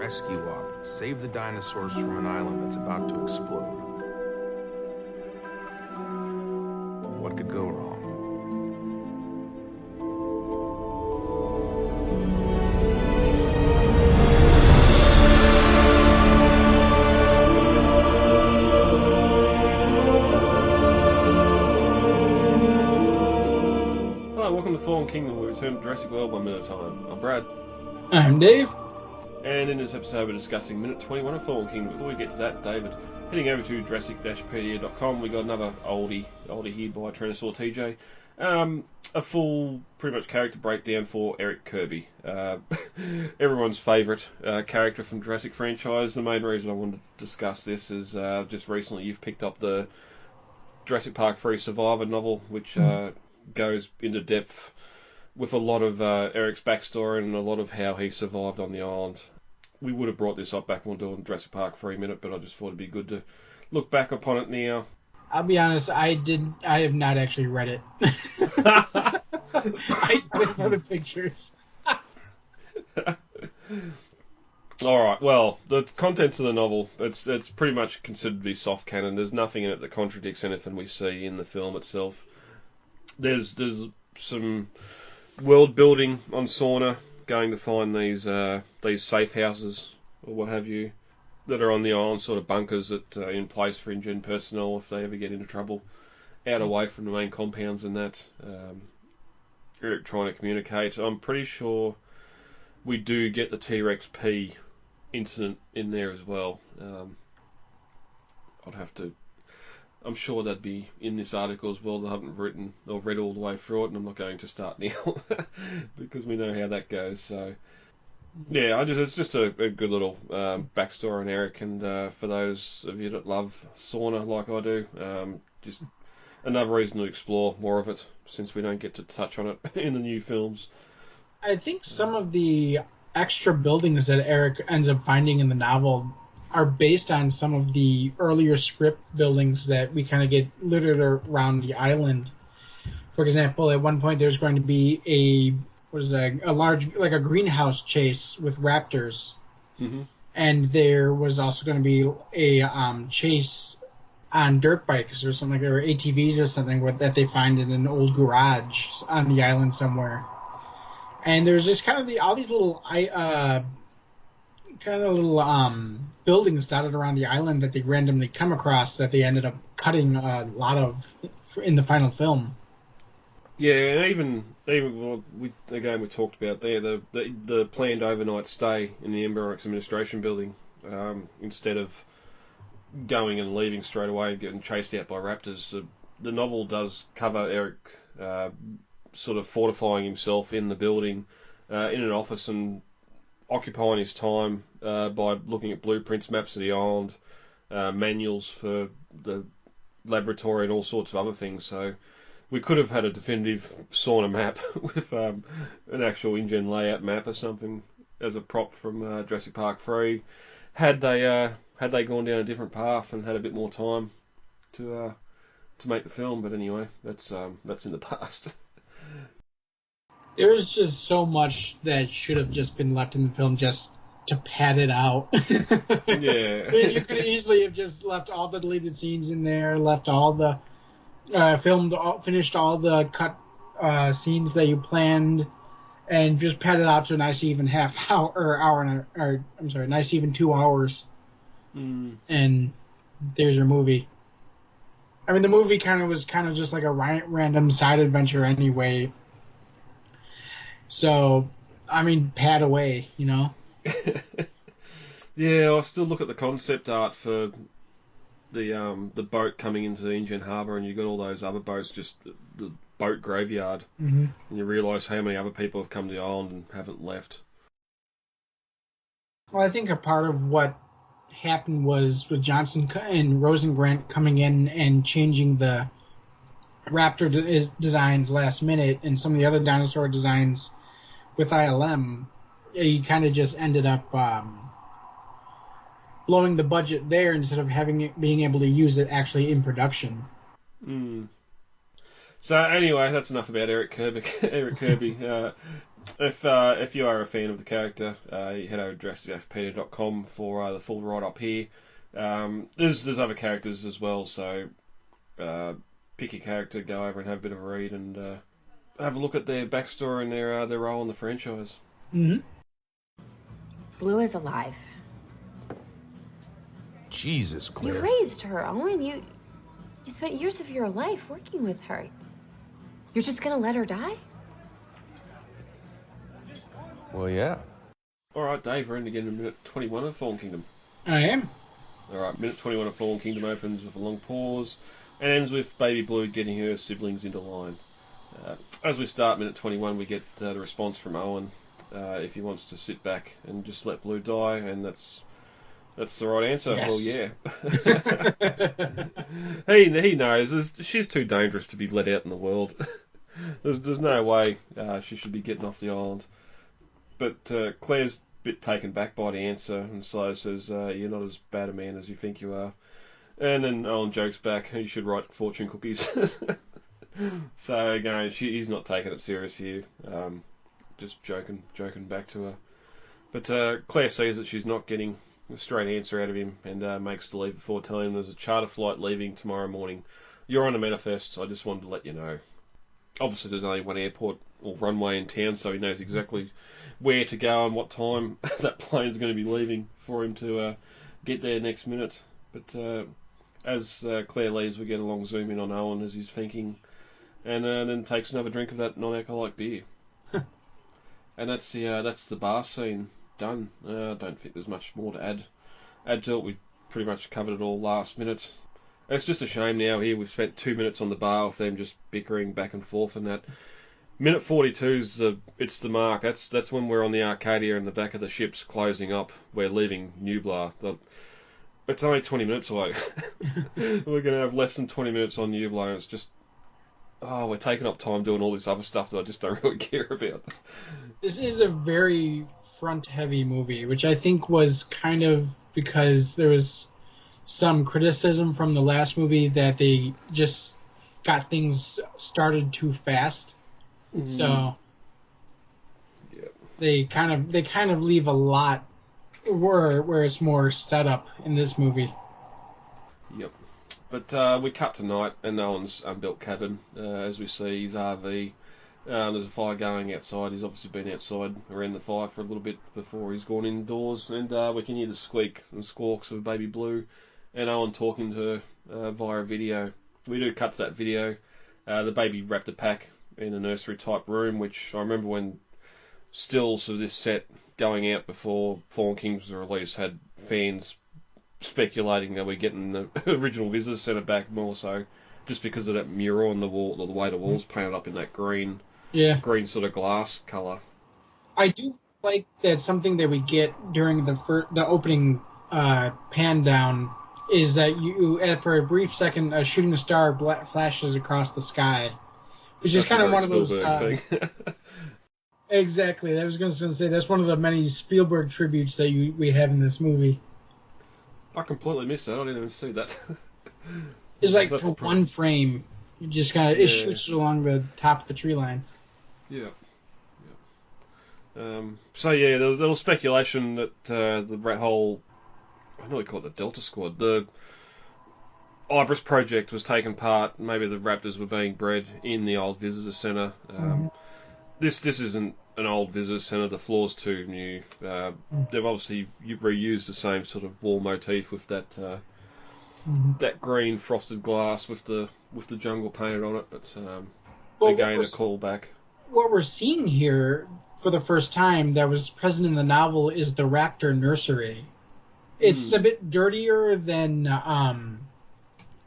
rescue op, save the dinosaurs from an island that's about to explode. What could go wrong? Hello, welcome to Fallen Kingdom. We return to Jurassic World 1 minute at a time. I'm Brad. I'm Dave. And in this episode we're discussing minute 21 of Fallen Kingdom. Before we get to that, David, heading over to Jurassic-Pedia.com, we got another oldie here by Tyrannosaur TJ. A full, pretty much character breakdown for Eric Kirby. Everyone's favourite character from Jurassic franchise. The main reason I wanted to discuss this is just recently you've picked up the Jurassic Park 3 Survivor novel, which goes into depth with a lot of Eric's backstory and a lot of how he survived on the island. We would have brought this up back when we were doing Jurassic Park 3 minute, but I just thought it'd be good to look back upon it now. I'll be honest, I have not actually read it. I went for the pictures. Alright, well, the contents of the novel, it's pretty much considered to be soft canon. There's nothing in it that contradicts anything we see in the film itself. There's some world building on Sauna, going to find these safe houses or what have you that are on the island, sort of bunkers that are in place for InGen personnel if they ever get into trouble, out away from the main compounds and that. Eric trying to communicate. I'm pretty sure we do get the T-Rex P incident in there as well. I'm sure that'd be in this article as well. I haven't written or read all the way through it, and I'm not going to start now because we know how that goes. So, yeah, it's just a good little backstory on Eric, and for those of you that love Sauna like I do, just another reason to explore more of it since we don't get to touch on it in the new films. I think some of the extra buildings that Eric ends up finding in the novel are based on some of the earlier script buildings that we kind of get littered around the island. For example, at one point there's going to be a large, like a greenhouse chase with raptors. Mm-hmm. And there was also going to be a chase on dirt bikes or something, or ATVs or something that they find in an old garage on the island somewhere. And there's just kind of all these little buildings dotted around the island that they randomly come across that they ended up cutting a lot of in the final film. Yeah, and even we talked about there the planned overnight stay in the Embryonics Administration building instead of going and leaving straight away and getting chased out by raptors. The novel does cover Eric sort of fortifying himself in the building in an office and occupying his time by looking at blueprints, maps of the island, manuals for the laboratory and all sorts of other things. So we could have had a definitive Sauna map with an actual InGen layout map or something as a prop from Jurassic Park 3 had they gone down a different path and had a bit more time to make the film. But anyway, that's in the past. There's just so much that should have just been left in the film just to pad it out. Yeah. You could easily have just left all the deleted scenes in there, left all the finished all the cut scenes that you planned, and just pad it out to a nice even half hour or hour, nice even 2 hours. And there's your movie. I mean, the movie was just like a random side adventure anyway. So, I mean, pad away, you know? Yeah, I still look at the concept art for the boat coming into the InGen Harbour, and you've got all those other boats, just the boat graveyard, and you realise how many other people have come to the island and haven't left. Well, I think a part of what happened was with Johnson and Rosengrant coming in and changing the raptor designs last minute and some of the other dinosaur designs with ILM, he kind of just ended up blowing the budget there instead of being able to use it actually in production. So anyway, that's enough about Eric Kirby. Eric Kirby. If you are a fan of the character, you head over to JurassicPedia.com for the full write-up here. There's other characters as well, so pick your character, go over and have a bit of a read, and have a look at their backstory and their role in the franchise. Mm-hmm. Blue is alive. Jesus, Claire. You raised her, Owen. You spent years of your life working with her. You're just gonna let her die? Well, yeah. Alright, Dave, we're in again in minute 21 of Fallen Kingdom. I am. Alright, minute 21 of Fallen Kingdom opens with a long pause and ends with Baby Blue getting her siblings into line. As we start minute 21, we get the response from Owen if he wants to sit back and just let Blue die, and that's the right answer. Yes. Well, yeah. he knows she's too dangerous to be let out in the world. There's no way she should be getting off the island. But Claire's a bit taken back by the answer, and so says, "You're not as bad a man as you think you are." And then Owen jokes back, "You should write fortune cookies." So again, he's not taking it serious here, just joking back to her. But Claire sees that she's not getting a straight answer out of him, and makes to leave before telling him there's a charter flight leaving tomorrow morning. You're on a manifest. I just wanted to let you know. Obviously, there's only one airport or runway in town, so he knows exactly where to go and what time that plane's going to be leaving for him to get there next minute. But as Claire leaves, we get a long zoom in on Owen as he's thinking, and then takes another drink of that non-alcoholic beer. And that's the bar scene done. I don't think there's much more to add to it. We pretty much covered it all last minute. It's just a shame now here we've spent 2 minutes on the bar with them just bickering back and forth, and that minute 42 it's the mark. That's when we're on the Arcadia and the back of the ship's closing up. We're leaving Nublar. It's only 20 minutes away. We're going to have less than 20 minutes on Nublar, and it's just we're taking up time doing all this other stuff that I just don't really care about. This is a very front-heavy movie, which I think was kind of because there was some criticism from the last movie that they just got things started too fast. Mm-hmm. So yep. they kind of leave a lot where it's more set up in this movie. Yep. But we cut to night and Owen's unbuilt cabin as we see his RV. There's a fire going outside. He's obviously been outside around the fire for a little bit before he's gone indoors, and we can hear the squeak and squawks of Baby Blue and Owen talking to her via video. We do cut to that video. The baby wrapped a pack in a nursery type room, which I remember when stills of this set going out before Fallen Kingdoms were released had fans speculating that we're getting the original visitor centre back more so, just because of that mural on the wall, or the way the wall's painted up in that green sort of glass colour. I do like that something that we get during the opening pan down is that you, for a brief second, a shooting star flashes across the sky, which is kind of one of those thing. Exactly. I was going to say that's one of the many Spielberg tributes that we have in this movie. I completely missed that. I didn't even see that. It's like for one frame, you just kind of it shoots along the top of the tree line. Yeah. So there was a little speculation that the whole, I know we call it the Delta Squad, the Ibris project was taking part. Maybe the raptors were being bred in the old visitor centre. This isn't an old visitor centre. The floor's too new. They've obviously reused the same sort of wall motif with that that green frosted glass with the jungle painted on it. But again, a callback. What we're seeing here for the first time that was present in the novel is the raptor nursery. It's a bit dirtier than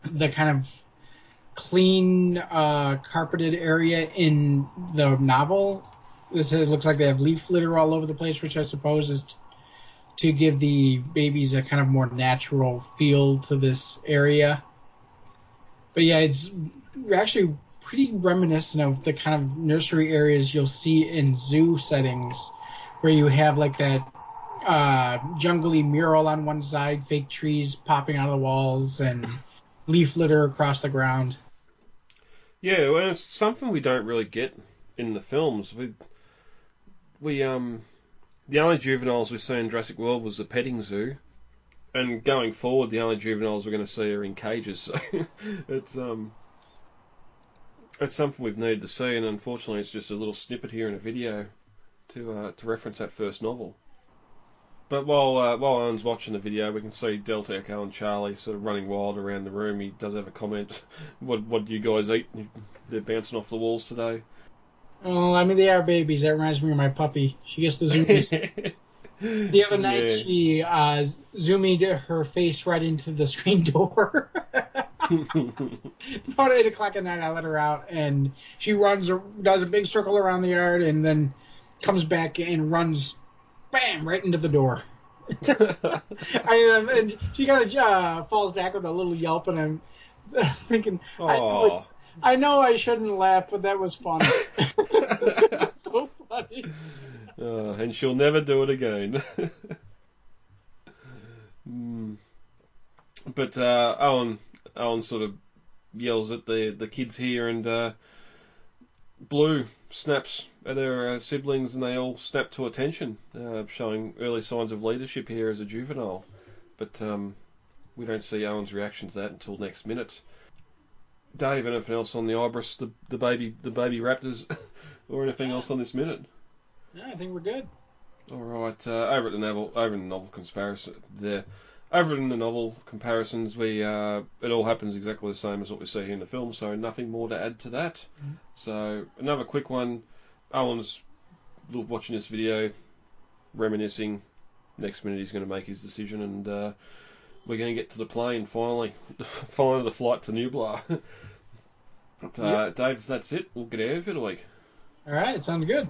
the kind of clean carpeted area in the novel. It looks like they have leaf litter all over the place, which I suppose is to give the babies a kind of more natural feel to this area. But yeah, it's actually pretty reminiscent of the kind of nursery areas you'll see in zoo settings, where you have like that jungly mural on one side, fake trees popping out of the walls, and leaf litter across the ground. Yeah, well, it's something we don't really get in the films. We the only juveniles we see in Jurassic World was the petting zoo, and going forward, the only juveniles we're going to see are in cages. So it's something we've needed to see, and unfortunately, it's just a little snippet here in a video to reference that first novel. But while Owen's watching the video, we can see Delta Echo and Charlie sort of running wild around the room. He does have a comment. What do you guys eat? They're bouncing off the walls today. Oh, I mean, they are babies. That reminds me of my puppy. She gets the zoomies. The other night, she zoomed her face right into the screen door. About 8 o'clock at night, I let her out, and she does a big circle around the yard, and then comes back and runs, bam, right into the door. And she kind of falls back with a little yelp, and I'm thinking, I know I shouldn't laugh, but that was fun. It was so funny. And she'll never do it again. But Owen sort of yells at the kids here, and Blue snaps at her siblings, and they all snap to attention, showing early signs of leadership here as a juvenile. But we don't see Owen's reaction to that until next minute. Dave, anything else on the Ibis, the baby raptors, or anything else on this minute? Yeah, I think we're good. All right. Over in the novel comparisons, we it all happens exactly the same as what we see here in the film, so nothing more to add to that. Mm-hmm. So another quick one. Owen's watching this video, reminiscing. Next minute he's going to make his decision, and we're going to get to the plane finally. Finally, the flight to Nublar. But Dave, that's it. We'll get out of here, week. All right, sounds good.